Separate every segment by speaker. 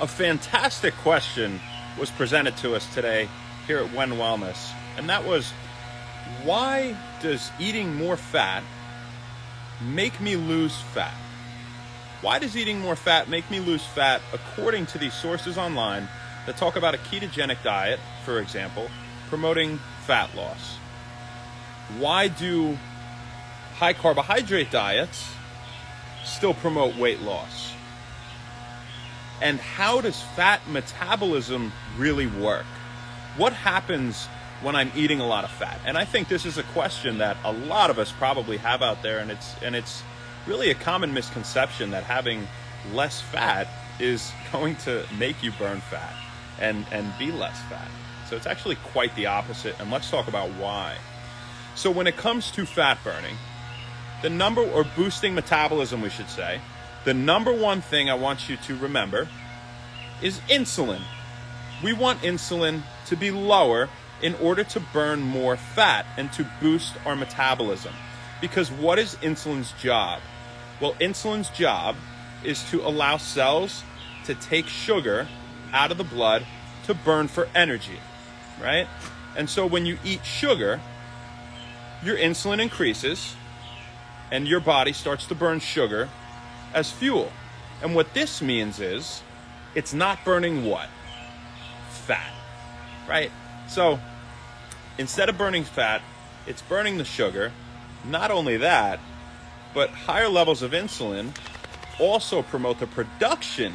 Speaker 1: A fantastic question was presented to us today here at When Wellness, and that was, why does eating more fat make me lose fat? Why does eating more fat make me lose fat according to these sources online that talk about a ketogenic diet, for example, promoting fat loss? Why do high carbohydrate diets still promote weight loss? And how does fat metabolism really work? What happens when I'm eating a lot of fat? And I think this is a question that a lot of us probably have out there, and it's really a common misconception that having less fat is going to make you burn fat and be less fat. So it's actually quite the opposite, and let's talk about why. So when it comes to fat burning, or boosting metabolism, we should say, the number one thing I want you to remember is insulin. We want insulin to be lower in order to burn more fat and to boost our metabolism. Because what is insulin's job? Well, insulin's job is to allow cells to take sugar out of the blood to burn for energy, right? And so when you eat sugar, your insulin increases and your body starts to burn sugar as fuel. And what this means is it's not burning what? Fat, right? So instead of burning fat, it's burning the sugar. Not only that, but higher levels of insulin also promote the production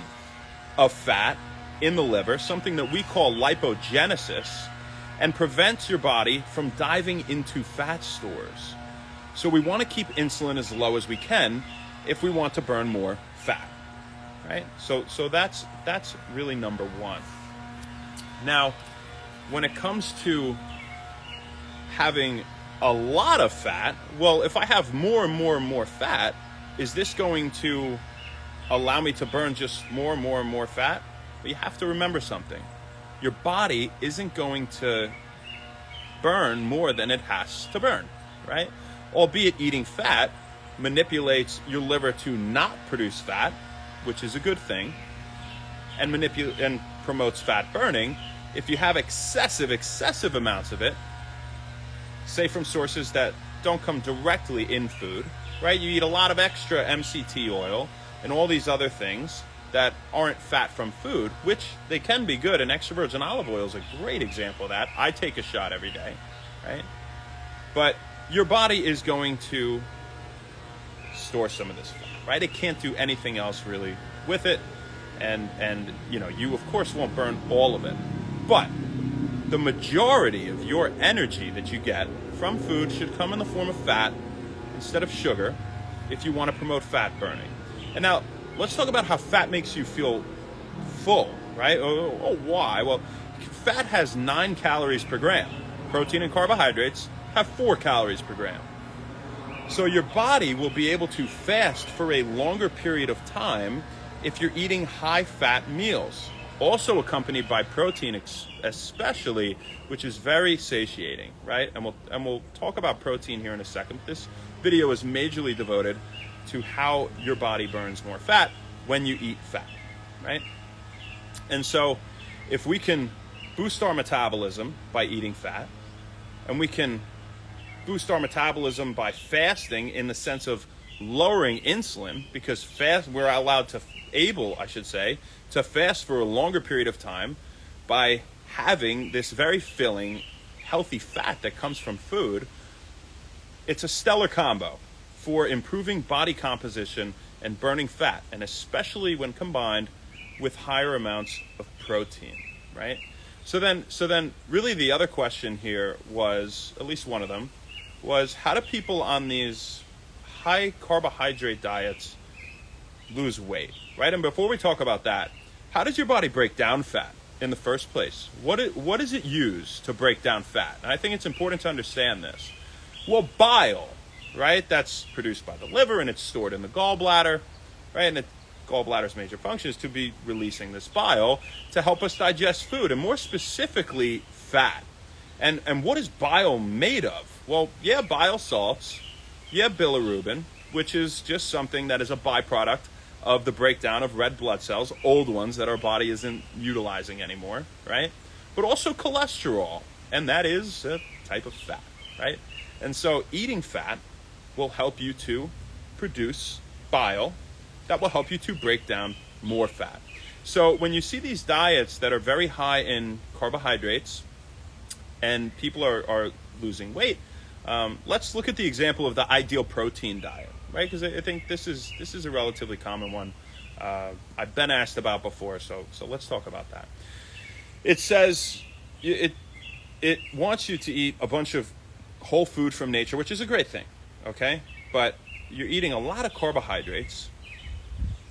Speaker 1: of fat in the liver, something that we call lipogenesis, and prevents your body from diving into fat stores. So we want to keep insulin as low as we can if we want to burn more fat, right? So that's really number one. Now, when it comes to having a lot of fat, well, if I have more and more and more fat, is this going to allow me to burn just more and more and more fat? Well, you have to remember something. Your body isn't going to burn more than it has to burn, right? Albeit eating fat manipulates your liver to not produce fat, which is a good thing, and promotes fat burning. If you have excessive amounts of it, say from sources that don't come directly in food, right? You eat a lot of extra MCT oil and all these other things that aren't fat from food, which they can be good, and extra virgin olive oil is a great example of that. I take a shot every day, right? But your body is going to store some of this fat, right? It can't do anything else really with it, and you of course won't burn all of it, but the majority of your energy that you get from food should come in the form of fat instead of sugar if you want to promote fat burning. And now let's talk about how fat makes you feel full, right? Why? Well, fat has 9 calories per gram. Protein and carbohydrates have 4 calories per gram. So your body will be able to fast for a longer period of time if you're eating high-fat meals, also accompanied by protein especially, which is very satiating, right? And we'll talk about protein here in a second. This video is majorly devoted to how your body burns more fat when you eat fat, right? And so if we can boost our metabolism by eating fat, and we can boost our metabolism by fasting in the sense of lowering insulin, because we're able to fast for a longer period of time by having this very filling, healthy fat that comes from food. It's a stellar combo for improving body composition and burning fat, and especially when combined with higher amounts of protein, right? So then really the other question here was, at least one of them, was how do people on these high carbohydrate diets lose weight, right? And before we talk about that, how does your body break down fat in the first place? What does it use to break down fat? And I think it's important to understand this. Well, bile, right? That's produced by the liver and it's stored in the gallbladder, right? And the gallbladder's major function is to be releasing this bile to help us digest food, and more specifically, fat. And what is bile made of? Well, yeah, bile salts, yeah, bilirubin, which is just something that is a byproduct of the breakdown of red blood cells, old ones that our body isn't utilizing anymore, right? But also cholesterol, and that is a type of fat, right? And so eating fat will help you to produce bile that will help you to break down more fat. So when you see these diets that are very high in carbohydrates and people are losing weight, let's look at the example of the ideal protein diet, right? Because I think this is a relatively common one I've been asked about before, so let's talk about that. It says it wants you to eat a bunch of whole food from nature, which is a great thing, okay? But you're eating a lot of carbohydrates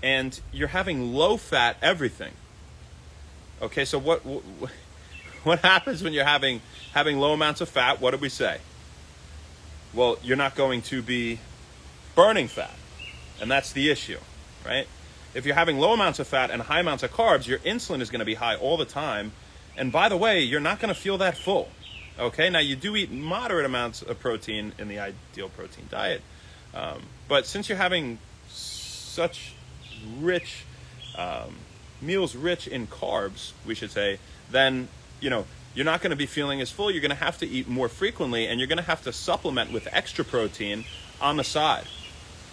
Speaker 1: and you're having low-fat everything. Okay, so what happens when you're having low amounts of fat? What did we say? Well, you're not going to be burning fat, and that's the issue, right? If you're having low amounts of fat and high amounts of carbs, your insulin is going to be high all the time, and by the way, you're not going to feel that full. Okay, now you do eat moderate amounts of protein in the ideal protein diet, but since you're having such rich meals rich in carbs, we should say, then you're not going to be feeling as full. You're going to have to eat more frequently, and you're going to have to supplement with extra protein on the side.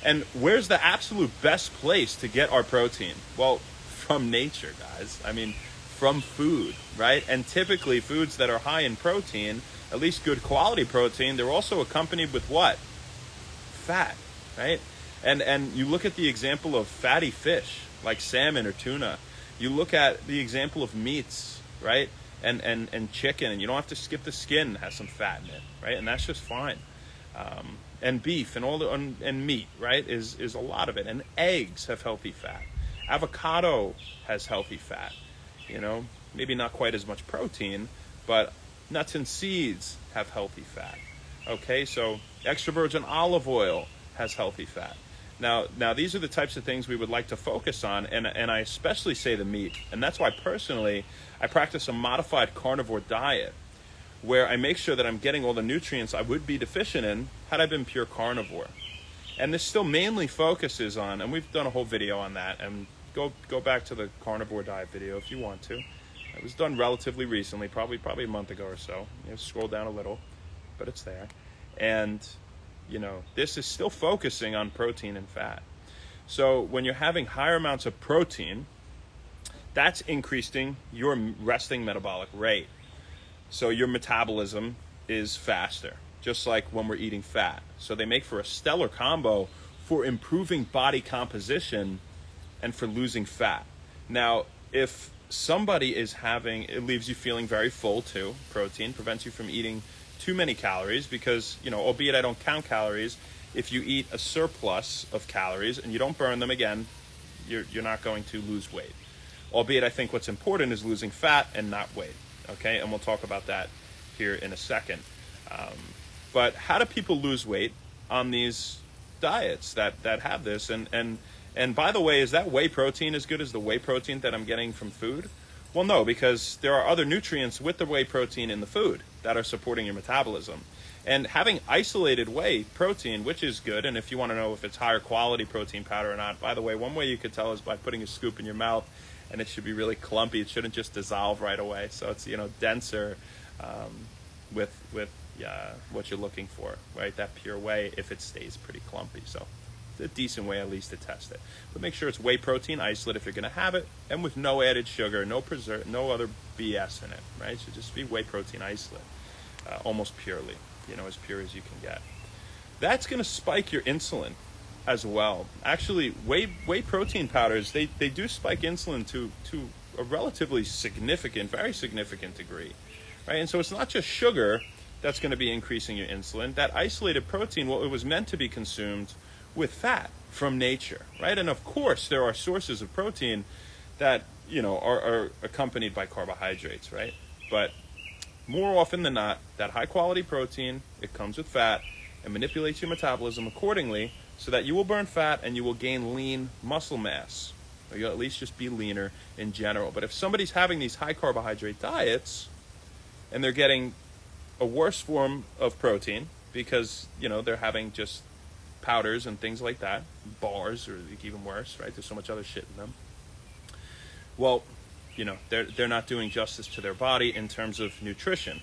Speaker 1: And where's the absolute best place to get our protein? Well, from nature, guys. I mean, from food, right? And typically foods that are high in protein, at least good quality protein, they're also accompanied with what? Fat, right? And you look at the example of fatty fish, like salmon or tuna. You look at the example of meats, right? And chicken, and you don't have to skip the skin, has some fat in it, right? And that's just fine. And beef and meat, right, is a lot of it. And eggs have healthy fat. Avocado has healthy fat. Maybe not quite as much protein, but nuts and seeds have healthy fat. Okay, so extra virgin olive oil has healthy fat. Now these are the types of things we would like to focus on, and I especially say the meat. And that's why personally I practice a modified carnivore diet where I make sure that I'm getting all the nutrients I would be deficient in had I been pure carnivore. And this still mainly focuses on, and we've done a whole video on that, and go back to the carnivore diet video if you want to. It was done relatively recently, probably a month ago or so. Scroll down a little, but it's there. And this is still focusing on protein and fat. So when you're having higher amounts of protein, that's increasing your resting metabolic rate. So your metabolism is faster, just like when we're eating fat. So they make for a stellar combo for improving body composition and for losing fat. Now, if somebody is it leaves you feeling very full too. Protein prevents you from eating too many calories because, albeit I don't count calories, if you eat a surplus of calories and you don't burn them again, you're not going to lose weight. Albeit I think what's important is losing fat and not weight. Okay, and we'll talk about that here in a second. But how do people lose weight on these diets that have this? And by the way, is that whey protein as good as the whey protein that I'm getting from food? Well, no, because there are other nutrients with the whey protein in the food that are supporting your metabolism. And having isolated whey protein, which is good, and if you want to know if it's higher quality protein powder or not, by the way, one way you could tell is by putting a scoop in your mouth, and it should be really clumpy. It shouldn't just dissolve right away. So it's denser with what you're looking for, right? That pure whey, if it stays pretty clumpy. So it's a decent way at least to test it. But make sure it's whey protein isolate if you're going to have it, and with no added sugar, no other BS in it, right? It should just be whey protein isolate, almost purely, as pure as you can get. That's going to spike your insulin as well. Actually, whey protein powders, they do spike insulin to a relatively significant, very significant degree, right? And so it's not just sugar that's going to be increasing your insulin. That isolated protein, well, it was meant to be consumed with fat from nature, right? And of course, there are sources of protein that, are accompanied by carbohydrates, right? But more often than not, that high quality protein, it comes with fat and manipulates your metabolism accordingly so that you will burn fat and you will gain lean muscle mass. Or you'll at least just be leaner in general. But if somebody's having these high carbohydrate diets and they're getting a worse form of protein because, they're having just powders and things like that, bars, or even worse, right? There's so much other shit in them. Well, they're not doing justice to their body in terms of nutrition,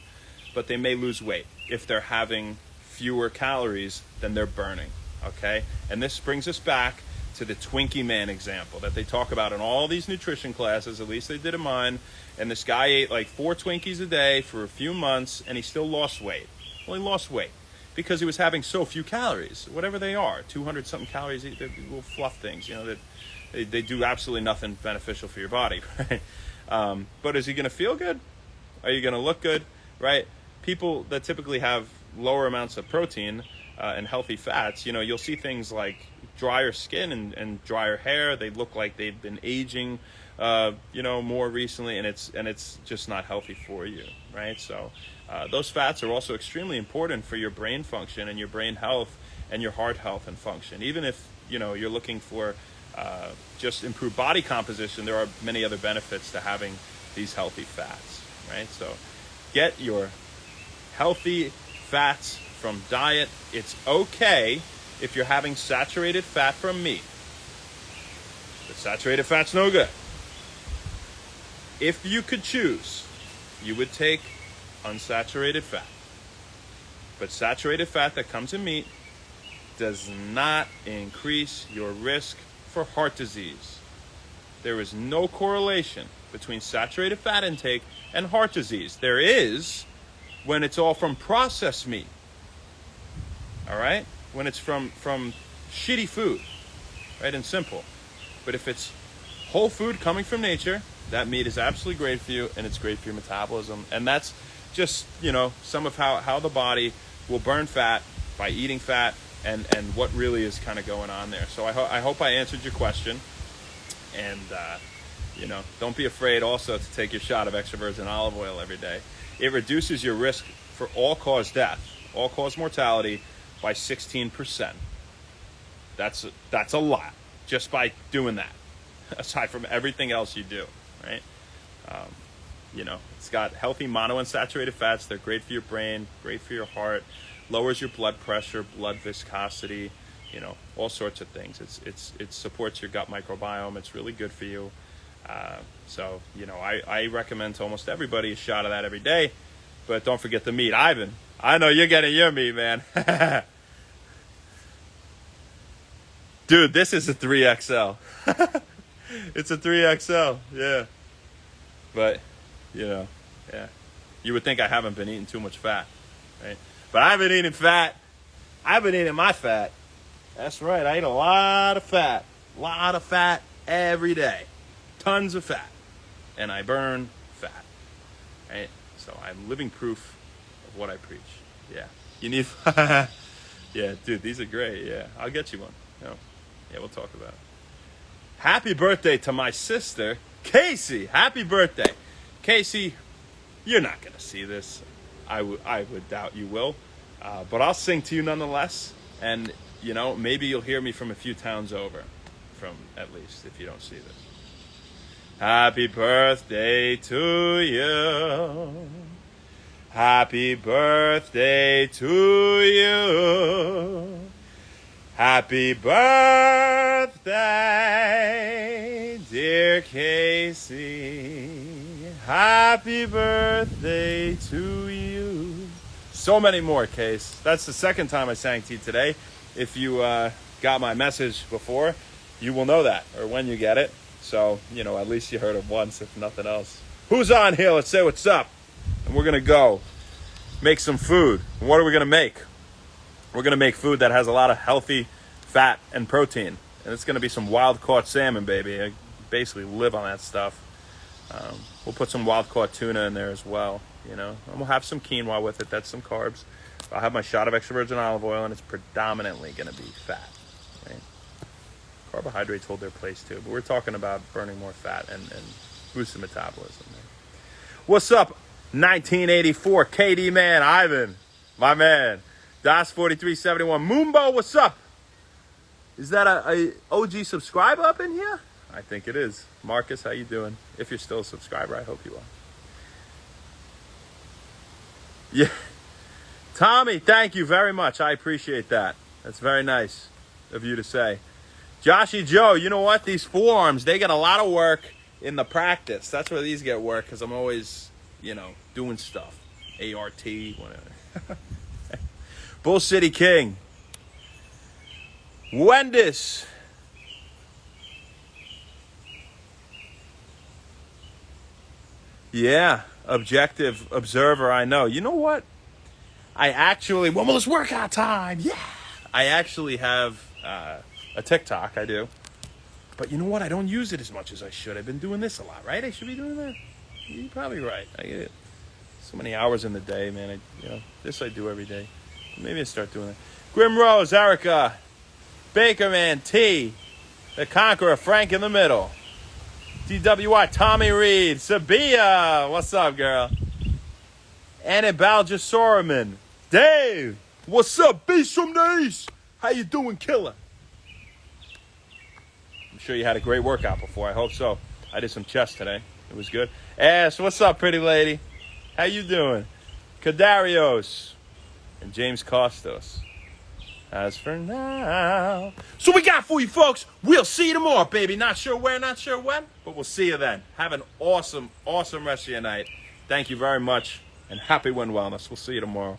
Speaker 1: but they may lose weight if they're having fewer calories than they're burning, okay? And this brings us back to the Twinkie Man example that they talk about in all these nutrition classes, at least they did in mine. And this guy ate like 4 Twinkies a day for a few months, and he still lost weight. Well, he lost weight because he was having so few calories, whatever they are, 200 something calories, they're little fluff things, that they do absolutely nothing beneficial for your body, right? But is he going to feel good? Are you going to look good, right? People that typically have lower amounts of protein and healthy fats, you'll see things like drier skin and drier hair. They look like they've been aging, more recently, and it's just not healthy for you, right? So those fats are also extremely important for your brain function and your brain health and your heart health and function. Even if you're looking for just improved body composition, there are many other benefits to having these healthy fats, right? So get your healthy fats from diet. It's okay if you're having saturated fat from meat, but saturated fat's no good. If you could choose, you would take unsaturated fat. But saturated fat that comes in meat does not increase your risk for heart disease. There is no correlation between saturated fat intake and heart disease. There is when it's all from processed meat. All right? When it's from shitty food, right, and simple. But if it's whole food coming from nature, that meat is absolutely great for you, and it's great for your metabolism. And that's just, some of how the body will burn fat by eating fat and what really is kind of going on there. So I hope I answered your question. And, don't be afraid also to take your shot of extra virgin olive oil every day. It reduces your risk for all-cause death, all-cause mortality, by 16%. That's a lot just by doing that, aside from everything else you do, right? It's got healthy monounsaturated fats. They're great for your brain, great for your heart, lowers your blood pressure, blood viscosity, all sorts of things. It supports your gut microbiome. It's really good for you. So I recommend to almost everybody a shot of that every day, but don't forget the meat. Ivan, I know you're getting your meat, man. Dude, this is a 3XL. It's a 3XL, yeah. But, yeah. You would think I haven't been eating too much fat, right? But I've been eating fat. I've been eating my fat. That's right, I eat a lot of fat. A lot of fat every day. Tons of fat. And I burn fat, right? So I'm living proof of what I preach. Yeah. You need... Yeah, dude, these are great. Yeah, I'll get you one. Yeah, we'll talk about it. Happy birthday to my sister, Kacy. Happy birthday. Kacy, you're not going to see this. I would doubt you will. But I'll sing to you nonetheless. And, maybe you'll hear me from a few towns over. From, at least, if you don't see this. Happy birthday to you. Happy birthday to you. Happy birthday, dear Kacy. Happy birthday to you. So many more, Case. That's the second time I sang to you today. If you got my message before, you will know that, or when you get it. So, at least you heard it once, if nothing else. Who's on here? Let's say what's up. And we're going to go make some food. And what are we going to make? We're going to make food that has a lot of healthy fat and protein. And it's going to be some wild-caught salmon, baby. I basically live on that stuff. We'll put some wild-caught tuna in there as well, And we'll have some quinoa with it. That's some carbs. I'll have my shot of extra virgin olive oil, and it's predominantly going to be fat. Right? Carbohydrates hold their place, too. But we're talking about burning more fat and boosting metabolism. Right? What's up, 1984 KD man, Ivan, my man. Das 4371 Moombo, what's up? Is that a OG subscriber up in here? I think it is. Marcus, how you doing? If you're still a subscriber, I hope you are. Yeah. Tommy, thank you very much. I appreciate that. That's very nice of you to say. Joshy Joe, you know what? These forearms, they get a lot of work in the practice. That's where these get work because I'm always, doing stuff. ART, whatever. Bull City King. Wendis. Yeah, objective observer, I know. You know what? When will it's workout time? Yeah. I actually have a TikTok, I do. But you know what? I don't use it as much as I should. I've been doing this a lot, right? I should be doing that. You're probably right. I get it. So many hours in the day, man. This I do every day. Maybe I start doing that. Grim Rose, Erica, Bakerman, T, the Conqueror, Frank in the middle. DWI, Tommy Reed, Sabia, what's up, girl? Anabalja Soraman, Dave, what's up, Beast from the East? How you doing, killer? I'm sure you had a great workout before. I hope so. I did some chest today. It was good. Ash, what's up, pretty lady? How you doing? Kadarios and James Costos. As for now. So we got for you, folks. We'll see you tomorrow, baby. Not sure where, not sure when, but we'll see you then. Have an awesome, awesome rest of your night. Thank you very much, and happy Win Wellness. We'll see you tomorrow.